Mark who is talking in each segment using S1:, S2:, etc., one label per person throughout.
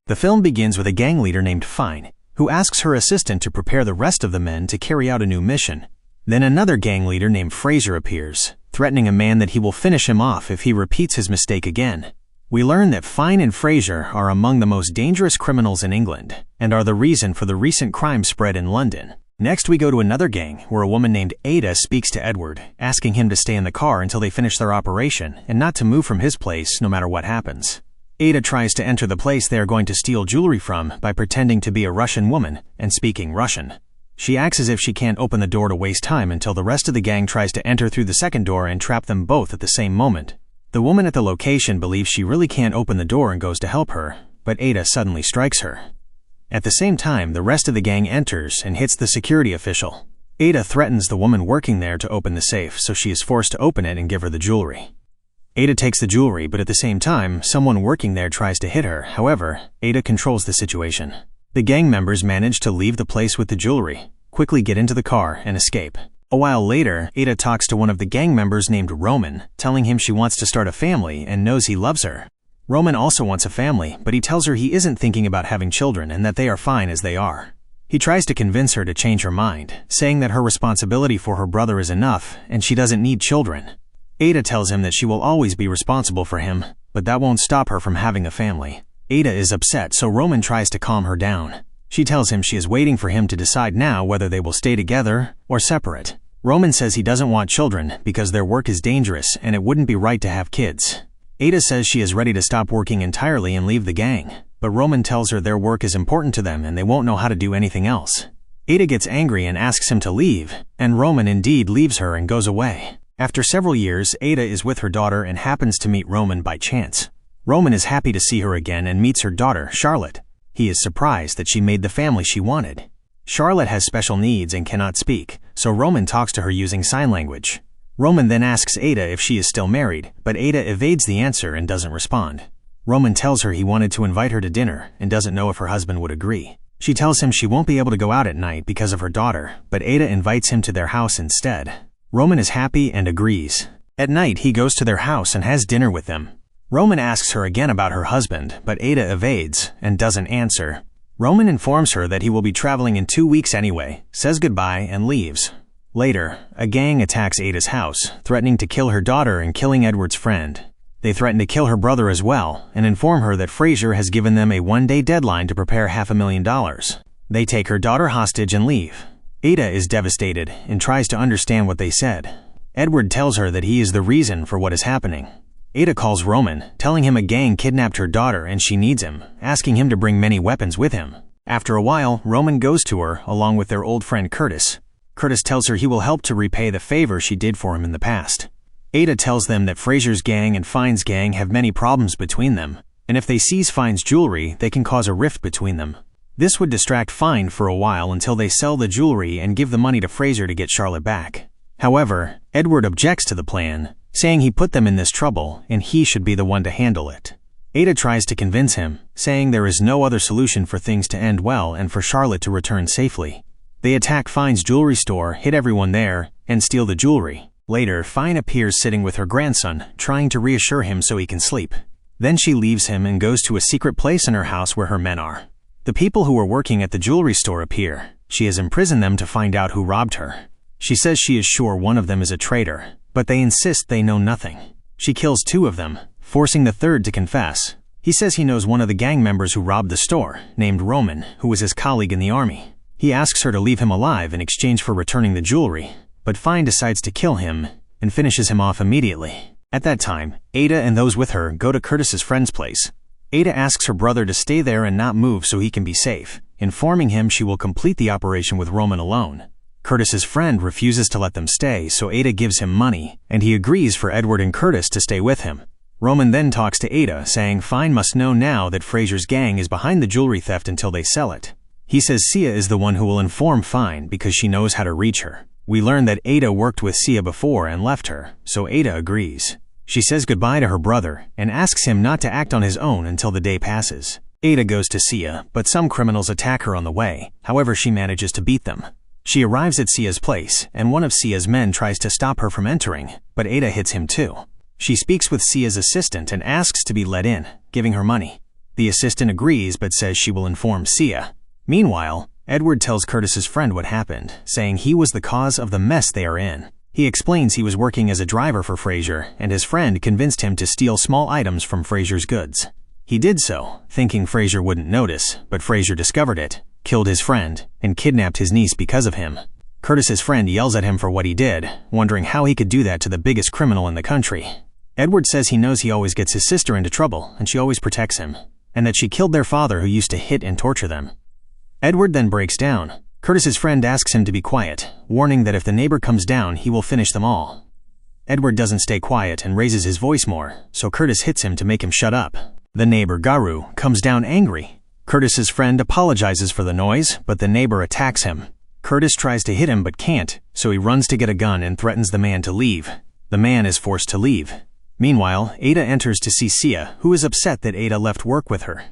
S1: The film begins with a gang leader named Fine, who asks her assistant to prepare the rest of the men to carry out a new mission. Then another gang leader named Fraser appears, threatening a man that he will finish him off if he repeats his mistake again. We learn that Fine and Fraser are among the most dangerous criminals in England, and are the reason for the recent crime spread in London. Next we go to another gang, where a woman named Ada speaks to Edward, asking him to stay in the car until they finish their operation, and not to move from his place no matter what happens. Ada tries to enter the place they are going to steal jewelry from by pretending to be a Russian woman and speaking Russian. She acts as if she can't open the door to waste time until the rest of the gang tries to enter through the second door and trap them both at the same moment. The woman at the location believes she really can't open the door and goes to help her, but Ada suddenly strikes her. At the same time, the rest of the gang enters and hits the security official. Ada threatens the woman working there to open the safe, so she is forced to open it and give her the jewelry. Ada takes the jewelry, but at the same time, someone working there tries to hit her. However, Ada controls the situation. The gang members manage to leave the place with the jewelry, quickly get into the car, and escape. A while later, Ada talks to one of the gang members named Roman, telling him she wants to start a family and knows he loves her. Roman also wants a family, but he tells her he isn't thinking about having children and that they are fine as they are. He tries to convince her to change her mind, saying that her responsibility for her brother is enough and she doesn't need children. Ada tells him that she will always be responsible for him, but that won't stop her from having a family. Ada is upset, so Roman tries to calm her down. She tells him she is waiting for him to decide now whether they will stay together or separate. Roman says he doesn't want children because their work is dangerous and it wouldn't be right to have kids. Ada says she is ready to stop working entirely and leave the gang, but Roman tells her their work is important to them and they won't know how to do anything else. Ada gets angry and asks him to leave, and Roman indeed leaves her and goes away. After several years, Ada is with her daughter and happens to meet Roman by chance. Roman is happy to see her again and meets her daughter, Charlotte. He is surprised that she made the family she wanted. Charlotte has special needs and cannot speak, so Roman talks to her using sign language. Roman then asks Ada if she is still married, but Ada evades the answer and doesn't respond. Roman tells her he wanted to invite her to dinner and doesn't know if her husband would agree. She tells him she won't be able to go out at night because of her daughter, but Ada invites him to their house instead. Roman is happy and agrees. At night, he goes to their house and has dinner with them. Roman asks her again about her husband, but Ada evades and doesn't answer. Roman informs her that he will be traveling in 2 weeks anyway, says goodbye, and leaves. Later, a gang attacks Ada's house, threatening to kill her daughter and killing Edward's friend. They threaten to kill her brother as well, and inform her that Fraser has given them a one-day deadline to prepare $500,000. They take her daughter hostage and leave. Ada is devastated and tries to understand what they said. Edward tells her that he is the reason for what is happening. Ada calls Roman, telling him a gang kidnapped her daughter and she needs him, asking him to bring many weapons with him. After a while, Roman goes to her, along with their old friend Curtis. Curtis tells her he will help to repay the favor she did for him in the past. Ada tells them that Fraser's gang and Fine's gang have many problems between them, and if they seize Fine's jewelry, they can cause a rift between them. This would distract Fine for a while until they sell the jewelry and give the money to Fraser to get Charlotte back. However, Edward objects to the plan, saying he put them in this trouble and he should be the one to handle it. Ada tries to convince him, saying there is no other solution for things to end well and for Charlotte to return safely. They attack Fine's jewelry store, hit everyone there, and steal the jewelry. Later, Fine appears sitting with her grandson, trying to reassure him so he can sleep. Then she leaves him and goes to a secret place in her house where her men are. The people who were working at the jewelry store appear. She has imprisoned them to find out who robbed her. She says she is sure one of them is a traitor, but they insist they know nothing. She kills 2 of them, forcing the third to confess. He says he knows one of the gang members who robbed the store, named Roman, who was his colleague in the army. He asks her to leave him alive in exchange for returning the jewelry, but Fine decides to kill him and finishes him off immediately. At that time, Ada and those with her go to Curtis's friend's place. Ada asks her brother to stay there and not move so he can be safe, informing him she will complete the operation with Roman alone. Curtis's friend refuses to let them stay, so Ada gives him money, and he agrees for Edward and Curtis to stay with him. Roman then talks to Ada, saying Fine must know now that Fraser's gang is behind the jewelry theft until they sell it. He says Sia is the one who will inform Fine because she knows how to reach her. We learn that Ada worked with Sia before and left her, so Ada agrees. She says goodbye to her brother and asks him not to act on his own until the day passes. Ada goes to Sia, but some criminals attack her on the way. However, she manages to beat them. She arrives at Sia's place, and one of Sia's men tries to stop her from entering, but Ada hits him too. She speaks with Sia's assistant and asks to be let in, giving her money. The assistant agrees but says she will inform Sia. Meanwhile, Edward tells Curtis's friend what happened, saying he was the cause of the mess they are in. He explains he was working as a driver for Fraser, and his friend convinced him to steal small items from Fraser's goods. He did so, thinking Fraser wouldn't notice, but Fraser discovered it, killed his friend, and kidnapped his niece because of him. Curtis's friend yells at him for what he did, wondering how he could do that to the biggest criminal in the country. Edward says he knows he always gets his sister into trouble, and she always protects him, and that she killed their father who used to hit and torture them. Edward then breaks down. Curtis's friend asks him to be quiet, warning that if the neighbor comes down, he will finish them all. Edward doesn't stay quiet and raises his voice more, so Curtis hits him to make him shut up. The neighbor, Garu, comes down angry. Curtis's friend apologizes for the noise, but the neighbor attacks him. Curtis tries to hit him but can't, so he runs to get a gun and threatens the man to leave. The man is forced to leave. Meanwhile, Ada enters to see Sia, who is upset that Ada left work with her.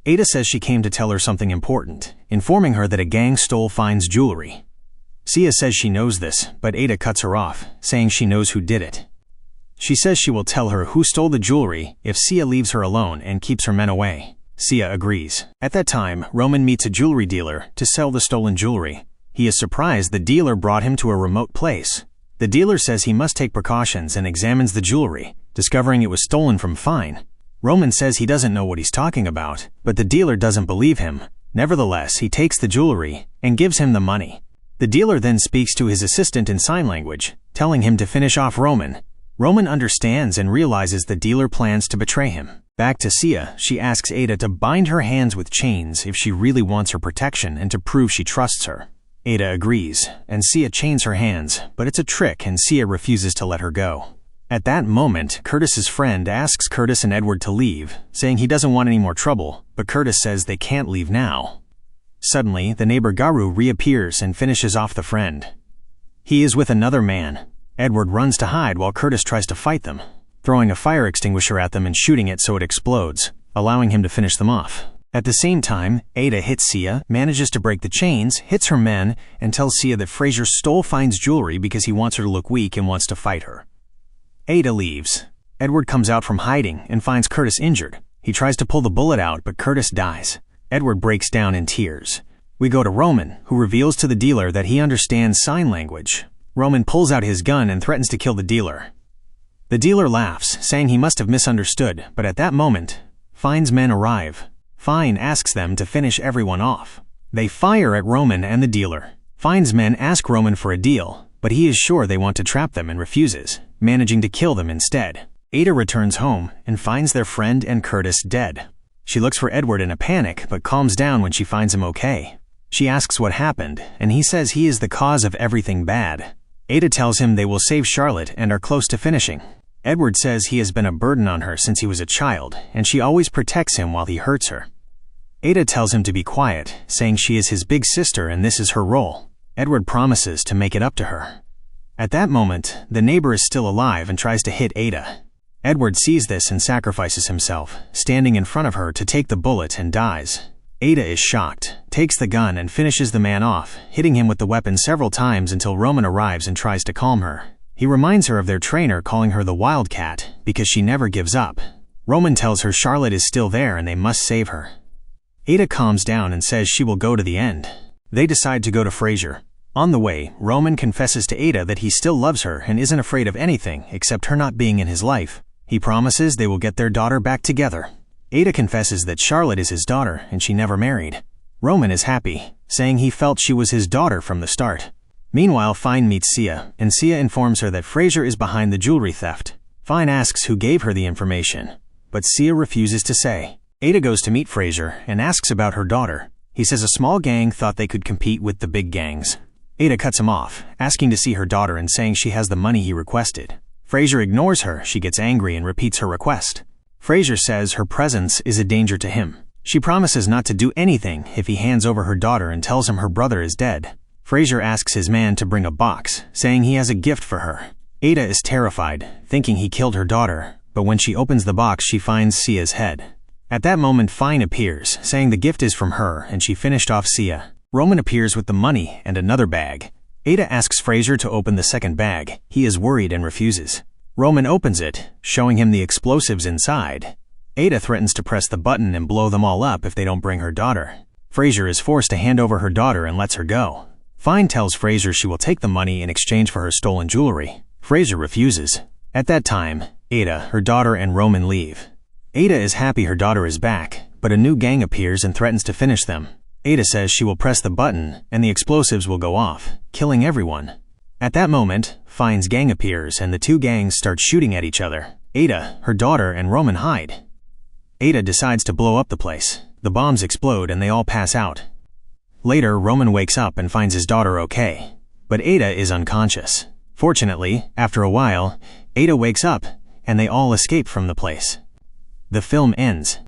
S1: Ada says she came to tell her something important, informing her that a gang stole Fine's jewelry. Sia says she knows this, but Ada cuts her off, saying she knows who did it. She says she will tell her who stole the jewelry if Sia leaves her alone and keeps her men away. Sia agrees. At that time, Roman meets a jewelry dealer to sell the stolen jewelry. He is surprised the dealer brought him to a remote place. The dealer says he must take precautions and examines the jewelry, discovering it was stolen from Fine. Roman says he doesn't know what he's talking about, but the dealer doesn't believe him. Nevertheless, he takes the jewelry and gives him the money. The dealer then speaks to his assistant in sign language, telling him to finish off Roman. Roman understands and realizes the dealer plans to betray him. Back to Sia, she asks Ada to bind her hands with chains if she really wants her protection and to prove she trusts her. Ada agrees, and Sia chains her hands, but it's a trick and Sia refuses to let her go. At that moment, Curtis's friend asks Curtis and Edward to leave, saying he doesn't want any more trouble, but Curtis says they can't leave now. Suddenly, the neighbor Garu reappears and finishes off the friend. He is with another man. Edward runs to hide while Curtis tries to fight them, throwing a fire extinguisher at them and shooting it so it explodes, allowing him to finish them off. At the same time, Ada hits Sia, manages to break the chains, hits her men, and tells Sia that Fraser stole Fine's jewelry because he wants her to look weak and wants to fight her. Ada leaves. Edward comes out from hiding and finds Curtis injured. He tries to pull the bullet out, but Curtis dies. Edward breaks down in tears. We go to Roman, who reveals to the dealer that he understands sign language. Roman pulls out his gun and threatens to kill the dealer. The dealer laughs, saying he must have misunderstood, but at that moment, Fine's men arrive. Fine asks them to finish everyone off. They fire at Roman and the dealer. Fine's men ask Roman for a deal, but he is sure they want to trap them and refuses, managing to kill them instead. Ada returns home and finds their friend and Curtis dead. She looks for Edward in a panic, but calms down when she finds him okay. She asks what happened, and he says he is the cause of everything bad. Ada tells him they will save Charlotte and are close to finishing. Edward says he has been a burden on her since he was a child, and she always protects him while he hurts her. Ada tells him to be quiet, saying she is his big sister and this is her role. Edward promises to make it up to her. At that moment, the neighbor is still alive and tries to hit Ada. Edward sees this and sacrifices himself, standing in front of her to take the bullet and dies. Ada is shocked, takes the gun and finishes the man off, hitting him with the weapon several times until Roman arrives and tries to calm her. He reminds her of their trainer calling her the Wildcat because she never gives up. Roman tells her Charlotte is still there and they must save her. Ada calms down and says she will go to the end. They decide to go to Fraser. On the way, Roman confesses to Ada that he still loves her and isn't afraid of anything except her not being in his life. He promises they will get their daughter back together. Ada confesses that Charlotte is his daughter and she never married. Roman is happy, saying he felt she was his daughter from the start. Meanwhile, Fine meets Sia, and Sia informs her that Fraser is behind the jewelry theft. Fine asks who gave her the information, but Sia refuses to say. Ada goes to meet Fraser and asks about her daughter. He says a small gang thought they could compete with the big gangs. Ada cuts him off, asking to see her daughter and saying she has the money he requested. Fraser ignores her, she gets angry and repeats her request. Fraser says her presence is a danger to him. She promises not to do anything if he hands over her daughter and tells him her brother is dead. Fraser asks his man to bring a box, saying he has a gift for her. Ada is terrified, thinking he killed her daughter, but when she opens the box she finds Sia's head. At that moment Fine appears, saying the gift is from her and she finished off Sia. Roman appears with the money and another bag. Ada asks Fraser to open the second bag. He is worried and refuses. Roman opens it, showing him the explosives inside. Ada threatens to press the button and blow them all up if they don't bring her daughter. Fraser is forced to hand over her daughter and lets her go. Fine tells Fraser she will take the money in exchange for her stolen jewelry. Fraser refuses. At that time, Ada, her daughter, and Roman leave. Ada is happy her daughter is back, but a new gang appears and threatens to finish them. Ada says she will press the button and the explosives will go off, killing everyone. At that moment, Fine's gang appears and the two gangs start shooting at each other. Ada, her daughter, and Roman hide. Ada decides to blow up the place. The bombs explode and they all pass out. Later, Roman wakes up and finds his daughter okay, but Ada is unconscious. Fortunately, after a while, Ada wakes up and they all escape from the place. The film ends.